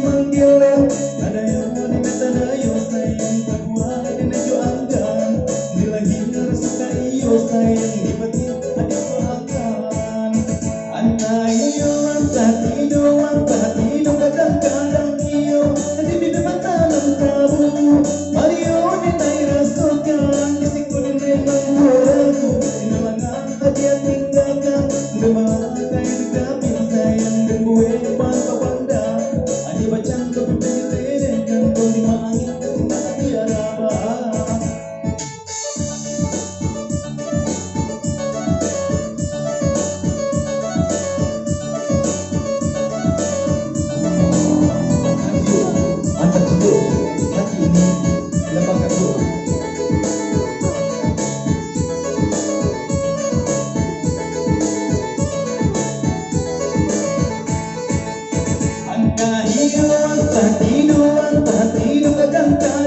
manggilan Nadayo di mata dayo sayang Kakuha din na juanggan Nilagi nga suka iyo sayang Di pati adik ko akan Antah iyo, antah tido kadang-kadang iyo Nanti di depan tanam kabu Mario din ay rasakan Kisik ko din ay manguraku Inalangan hadiah tinggalkan Bermakai dekapin sayang Dan gue pantau-panda Adi bacang kepipin kan Kau di maangin ketinggalan tiada apa Antah tido hati ini lembaga tua Antah iyo, antah tido kadang-kadang